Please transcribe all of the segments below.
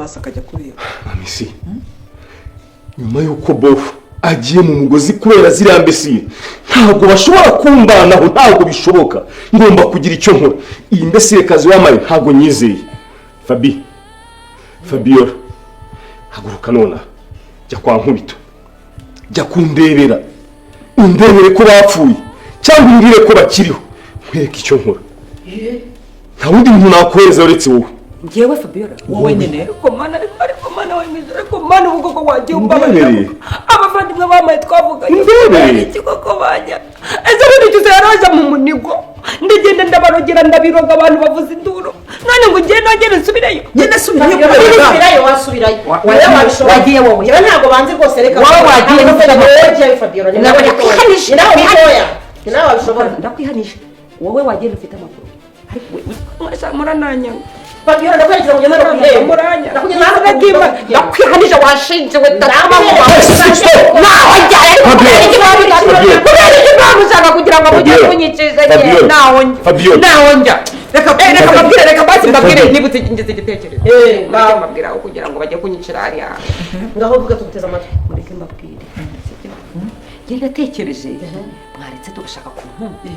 basa akajya kureba mwisi nyuma yuko bofu agiye mu mugozi kubera ziriya mbesire ntabwo bashobora kumbanaho ntabwo bishoboka ngomba kugira icyo nkora iyi mbesire kazi wamaye ntabwo nyizeye Fabiola haguruka nona jya kwa nkubito jya kundebera undebere ko bapfuye cyangwa umbwire ko bakiriho nkwereke icyo nkora nta wundi muntu nakohereza uretse wowe ngewe Fabiola wowe nyine ariko mana wemeze ariko mana ubwo wagiye umbabarira abavandimwe bamaye twavuganye iki koko bajya ese buri cyose yaraje mu munigo ndagenda ndabarogera ndabiroga abantu bavuza induru none ngo ngiye nongere nsubireyo nyine subirayo wasubirayo wagiye wowe yewe ntabwo banze rwose reka wowe wagiye Fabiola ni nawe wabishobora ndakwihanisha wowe wagiye ufite amakuru ariko murananya Fabiola ndakwereka ngo nyamara urebe muranya ndakwihanije washinje we nawe kugira ngo mujye kunyicisha nawe njya reka basi mbabwire niba utigeze igitekerezo mbabwira aho kugira ngo bajye kunyicira hariya ngaho vuga tuguteze amatwi mureke mbabwire ngenda tekereje mwaretse tugashaka ku nkombe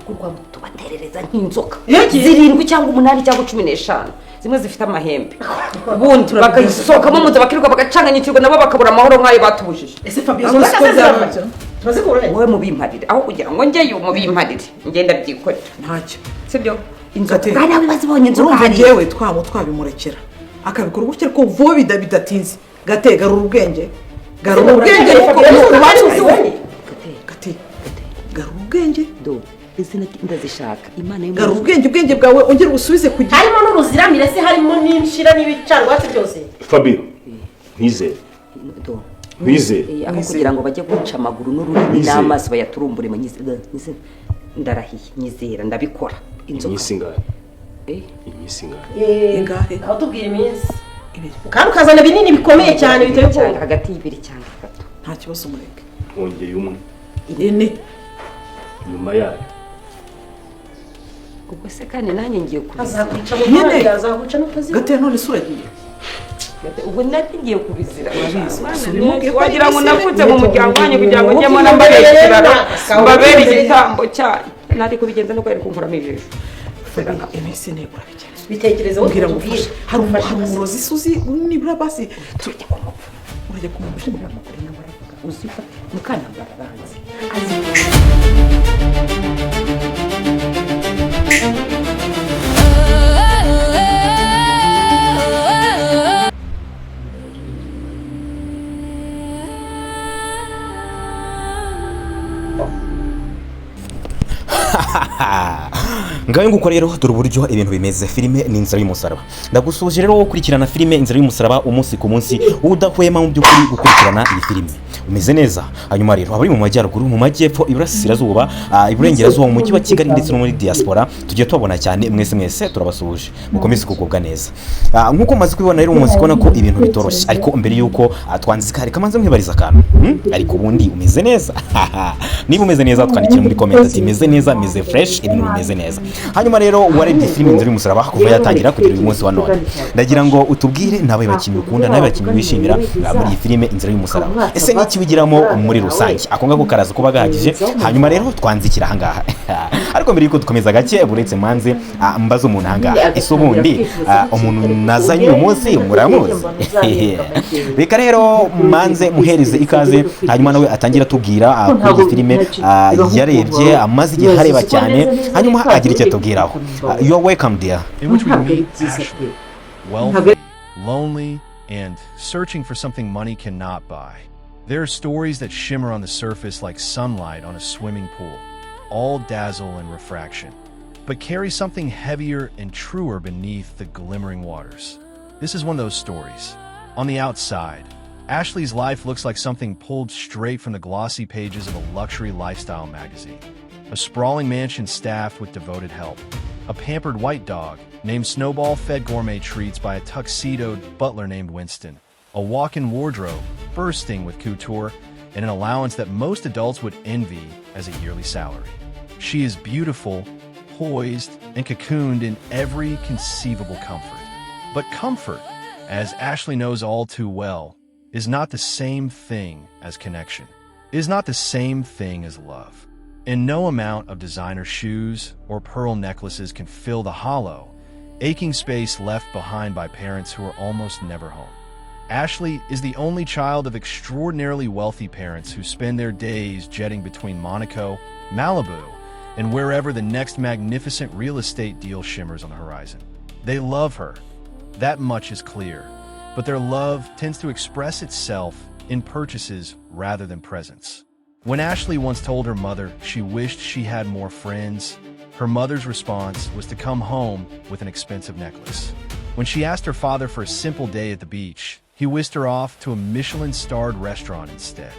rurarwa tubaterereza nk'inzoka 7 cyangwa 8 cyangwa 15 zimwe zifite amahembe ubundi bakayisohokamo muze bakiruka bagacanganyikirwa nabo bakabura amahoro nk'ayo batubujije ese Fabiola turazikura wowe mubimparire aho kugira ngo ngeyo mubimparire ngenda byikorera ntacyo sibyo inzoka nawe bazibonye inzoka hari yewe twabimurekera akabikora gutya ko vuba bidatinze gate garura ubwenge garura ubwenge garura ubwenge do izina ndazishaka imana garura ubwenge bwawe ongera ubusubize kugira harimo n'uruziramire se harimo n'inshira n'ibicarwatsi byose Fabio nizere aho kugira ngo bajye guca amaguru n'ururimi n'amaso bayaturumbure nyize ndarahiye nyizera ndabikora inzoka imisingana ingahe aho tubwira iminsi kandi ukazana binini bikomeye cyane biteye ubwoba hagati y'ibiri cyangwa 3 nta kibazo mureke ongeye umwe ine nyuma yayo ubwo se kandi nanjye ngiye azakwica mu mwanya azakwica no kazi gate none suragiye ubwo nagiye kubizira wagira ngo navutse mu muryango wanyu kugira ngo njye mbona mbarekirara mbabere igitambo cyanyu nari kubigenza no kweri kumvura mijisho iminsi negura bitekerezo kugira ngo hari umurozi suzi nibura basi tujya kumupfa urajya kumupfa uzifa mukana barabanze ngaho nguko rero dore uburyo ibintu bimeze. Filime ni Inzira y'Umusaraba. Ndagusuje rero gukurikirana filime Inzira y'Umusaraba umunsi ku munsi udahwema mu by'ukuri gukurikirana iyi filime. Umeze neza. Hanyuma rero abari mu majyaruguru, mu majyepfo, iburasirazuba, iburengerazuba, mu mujyi wa Kigali ndetse no muri diaspora tugiye tubona cyane mwese turabasuje. Mukomeze kugubwa neza. Nkuko maze kubibona rero umunsi kubona ko ibintu bitoroshye, ariko mbere yuko twanzika reka manze mwibariza akantu. Ariko ubundi umeze neza? Niba umeze neza twandikira muri comment ati meze neza, meze fresh, ibintu bimeze neza. Hanyuma rero warebye filime Inzira y'Umusaraba kuva yatangira kugera uyu munsi wa none. Ndagira ngo utubwire nawe bakinyi ukunda, nawe bakinyi wishimira muri iyi filime Inzira y'Umusaraba. Ese niki wigiramo muri rusange? Ako ngako karaza kuba gahagije. Hanyuma rero twanzikira ahangaha. Ariko mbere yuko dukomeza gake buretse manze mbaza umuntu ahangaha. Ese ubundi umuntu nazanye uyu munsi muramuzi? Reka rero manze muhereze ikaze hanyuma nawe atangira tubwira kuri iyi filime yarebye amaze igihe hareba cyane hanyuma agira icyo tubwiraho. You are welcome dear. In which we meet Ashley, wealthy, lonely, and searching for something money cannot buy. There are stories that shimmer on the surface like sunlight on a swimming pool, all dazzle and refraction, but carry something heavier and truer beneath the glimmering waters. This is one of those stories. On the outside, Ashley's life looks like something pulled straight from the glossy pages of a luxury lifestyle magazine. A sprawling mansion staffed with devoted help. A pampered white dog named Snowball fed gourmet treats by a tuxedoed butler named Winston. A walk-in wardrobe bursting with couture and an allowance that most adults would envy as a yearly salary. She is beautiful, poised, and cocooned in every conceivable comfort. But comfort as Ashley knows all too well, is not the same thing as connection, is not the same thing as love. And no amount of designer shoes or pearl necklaces can fill the hollow, aching space left behind by parents who are almost never home. Ashley is the only child of extraordinarily wealthy parents who spend their days jetting between Monaco, Malibu, and wherever the next magnificent real estate deal shimmers on the horizon. They love her. That much is clear. But their love tends to express itself in purchases rather than presents. When Ashley once told her mother she wished she had more friends, her mother's response was to come home with an expensive necklace. When she asked her father for a simple day at the beach, he whisked her off to a Michelin-starred restaurant instead.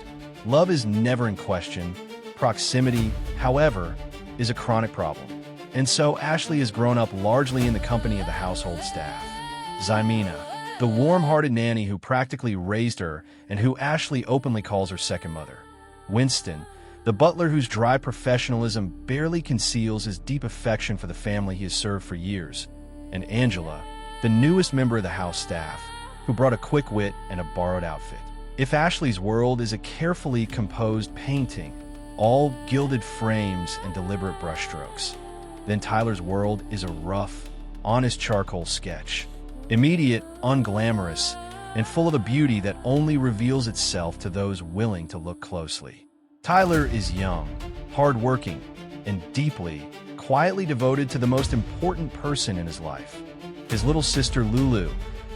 Love is never in question. Proximity, however, is a chronic problem. And so Ashley has grown up largely in the company of the household staff. Zymina, the warm-hearted nanny who practically raised her and who Ashley openly calls her second mother. Winston, the butler whose dry professionalism barely conceals his deep affection for the family he has served for years. And Angela, the newest member of the house staff, who brought a quick wit and a borrowed outfit. If Ashley's world is a carefully composed painting, all gilded frames and deliberate brushstrokes, then Tyler's world is a rough, honest charcoal sketch. Immediate, unglamorous, and full of the beauty that only reveals itself to those willing to look closely. Tyler is young, hardworking, and deeply, quietly devoted to the most important person in his life, his little sister Lulu,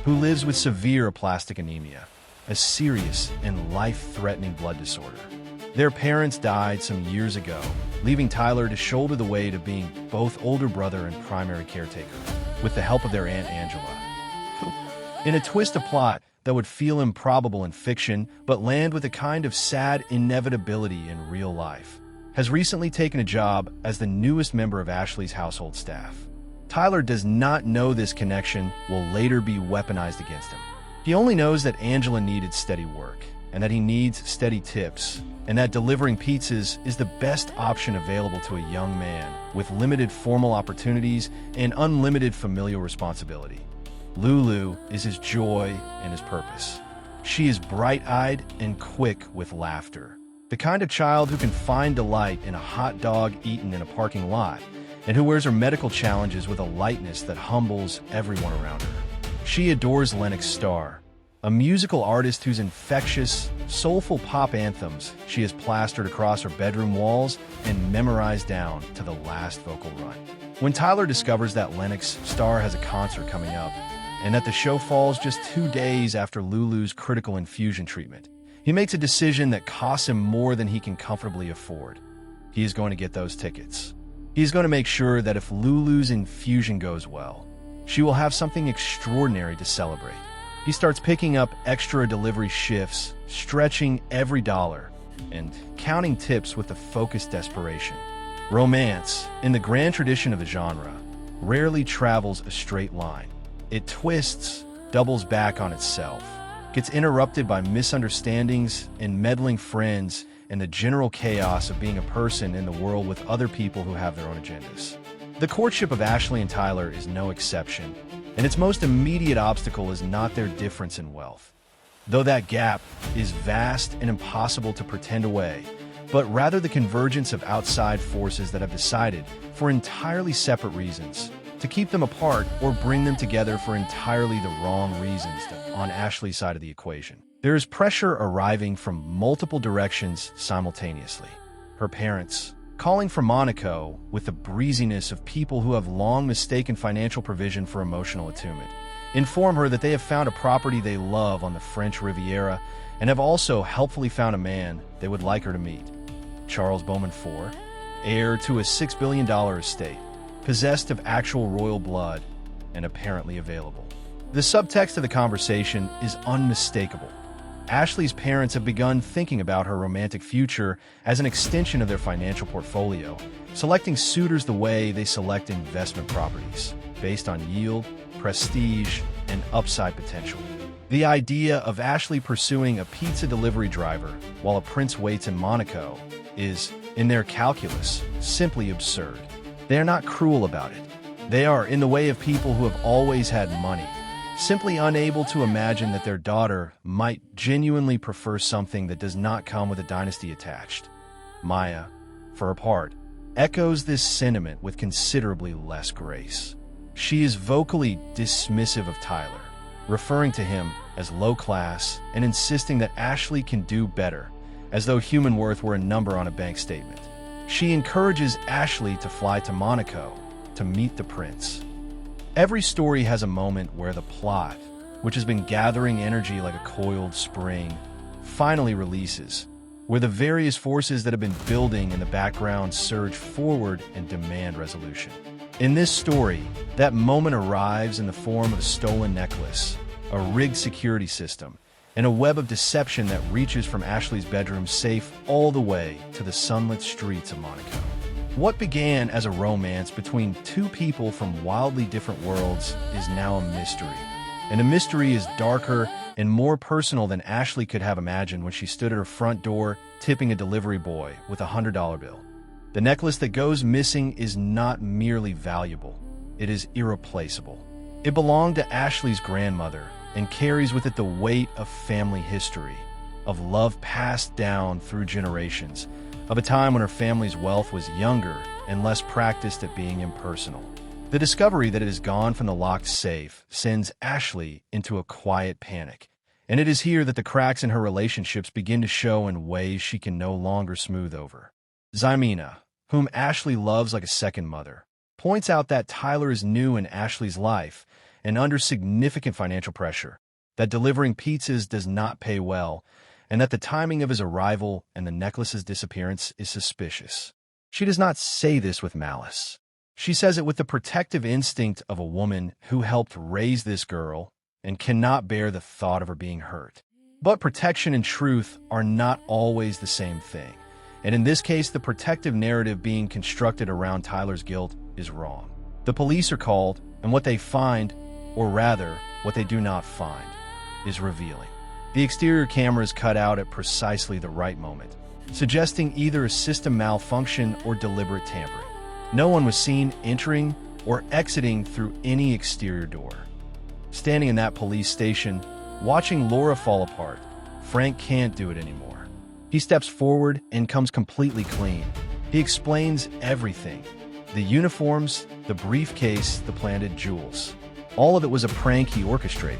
who lives with severe aplastic anemia, a serious and life-threatening blood disorder. Their parents died some years ago, leaving Tyler to shoulder the weight of being both older brother and primary caretaker, with the help of their Aunt Angela. In a twist of plot that would feel improbable in fiction, but land with a kind of sad inevitability in real life, has recently taken a job as the newest member of Ashley's household staff. Tyler does not know this connection will later be weaponized against him. He only knows that Angela needed steady work, and that he needs steady tips, and that delivering pizzas is the best option available to a young man with limited formal opportunities and unlimited familial responsibility. Lulu is his joy and his purpose. She is bright-eyed and quick with laughter, the kind of child who can find delight in a hot dog eaten in a parking lot, and who wears her medical challenges with a lightness that humbles everyone around her. She adores Lennox Starr, a musical artist whose infectious, soulful pop anthems she has plastered across her bedroom walls and memorized down to the last vocal run. When Tyler discovers that Lennox Starr has a concert coming up, and that the show falls just 2 days after Lulu's critical infusion treatment, he makes a decision that costs him more than he can comfortably afford. He is going to get those tickets. He's going to make sure that if Lulu's infusion goes well, she will have something extraordinary to celebrate. He starts picking up extra delivery shifts, stretching every dollar, and counting tips with a focused desperation. Romance, in the grand tradition of the genre, rarely travels a straight line. It twists, doubles back on itself, gets interrupted by misunderstandings and meddling friends, and the general chaos of being a person in the world with other people who have their own agendas. The courtship of Ashley and Tyler is no exception, and its most immediate obstacle is not their difference in wealth, though that gap is vast and impossible to pretend away, but rather the convergence of outside forces that have decided, for entirely separate reasons, to keep them apart or bring them together for entirely the wrong reasons on Ashley's side of the equation. There is pressure arriving from multiple directions simultaneously. Her parents, calling from Monaco with the breeziness of people who have long mistaken financial provision for emotional attunement, inform her that they have found a property they love on the French Riviera and have also helpfully found a man they would like her to meet. Charles Bowman IV, heir to a $6 billion estate, possessed of actual royal blood, and apparently available. The subtext of the conversation is unmistakable. Ashley's parents have begun thinking about her romantic future as an extension of their financial portfolio, selecting suitors the way they select investment properties, based on yield, prestige, and upside potential. The idea of Ashley pursuing a pizza delivery driver while a prince waits in Monaco is, in their calculus, simply absurd. They are not cruel about it. They are in the way of people who have always had money, simply unable to imagine that their daughter might genuinely prefer something that does not come with a dynasty attached. Maya, for her part, echoes this sentiment with considerably less grace. She is vocally dismissive of Tyler, referring to him as low class and insisting that Ashley can do better, as though human worth were a number on a bank statement. She encourages Ashley to fly to Monaco to meet the prince. Every story has a moment where the plot, which has been gathering energy like a coiled spring, finally releases, where the various forces that have been building in the background surge forward and demand resolution. In this story, that moment arrives in the form of a stolen necklace, a rigged security system, and a web of deception that reaches from Ashley's bedroom safe all the way to the sunlit streets of Monaco. What began as a romance between two people from wildly different worlds is now a mystery. And the mystery is darker and more personal than Ashley could have imagined when she stood at her front door tipping a delivery boy with a $100 bill. The necklace that goes missing is not merely valuable, it is irreplaceable. It belonged to Ashley's grandmother and carries with it the weight of family history, of love passed down through generations, of a time when her family's wealth was younger and less practiced at being impersonal. The discovery that it is gone from the locked safe sends Ashley into a quiet panic, and it is here that the cracks in her relationships begin to show in ways she can no longer smooth over. Ximena, whom Ashley loves like a second mother, points out that Tyler is new in Ashley's life and under significant financial pressure, that delivering pizzas does not pay well, and that the timing of his arrival and the necklace's disappearance is suspicious. She does not say this with malice. She says it with the protective instinct of a woman who helped raise this girl and cannot bear the thought of her being hurt. But protection and truth are not always the same thing, and in this case, the protective narrative being constructed around Tyler's guilt is wrong. The police are called, and what they find, or rather, what they do not find, is revealing. The exterior camera is cut out at precisely the right moment, suggesting either a system malfunction or deliberate tampering. No one was seen entering or exiting through any exterior door. Standing in that police station, watching Laura fall apart, Frank can't do it anymore. He steps forward and comes completely clean. He explains everything. The uniforms, the briefcase, the planted jewels. All of it was a prank he orchestrated.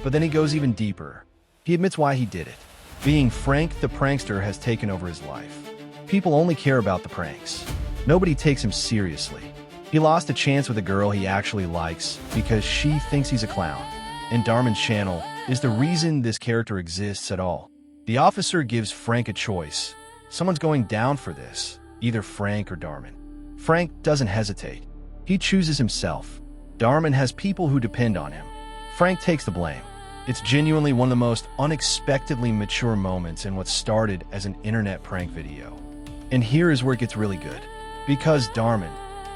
But then he goes even deeper. He admits why he did it. Being Frank the prankster has taken over his life. People only care about the pranks. Nobody takes him seriously. He lost a chance with a girl he actually likes because she thinks he's a clown. And Darman's channel is the reason this character exists at all. The officer gives Frank a choice. Someone's going down for this, either Frank or Darman. Frank doesn't hesitate. He chooses himself. Darman has people who depend on him. Frank takes the blame. It's genuinely one of the most unexpectedly mature moments in what started as an internet prank video. And here is where it gets really good. Because Darman,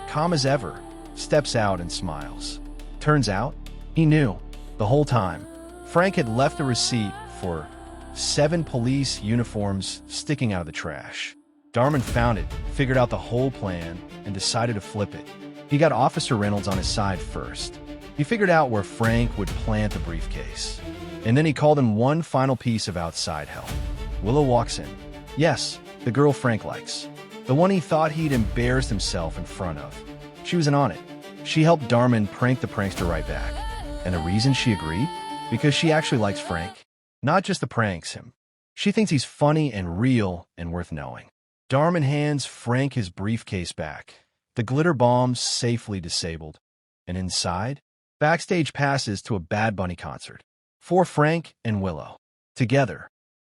calm as ever, steps out and smiles. Turns out, he knew, the whole time, Frank had left a receipt for 7 police uniforms sticking out of the trash. Darman found it, figured out the whole plan, and decided to flip it. He got Officer Reynolds on his side first. He figured out where Frank would plant the briefcase. And then he called in one final piece of outside help. Willow walks in. Yes, the girl Frank likes. The one he thought he'd embarrassed himself in front of. She wasn't on it. She helped Darman prank the prankster right back. And the reason she agreed? Because she actually likes Frank. Not just the pranks him. She thinks he's funny and real and worth knowing. Darman hands Frank his briefcase back. The glitter bomb's safely disabled. And inside, backstage passes to a Bad Bunny concert. For Frank and Willow. Together,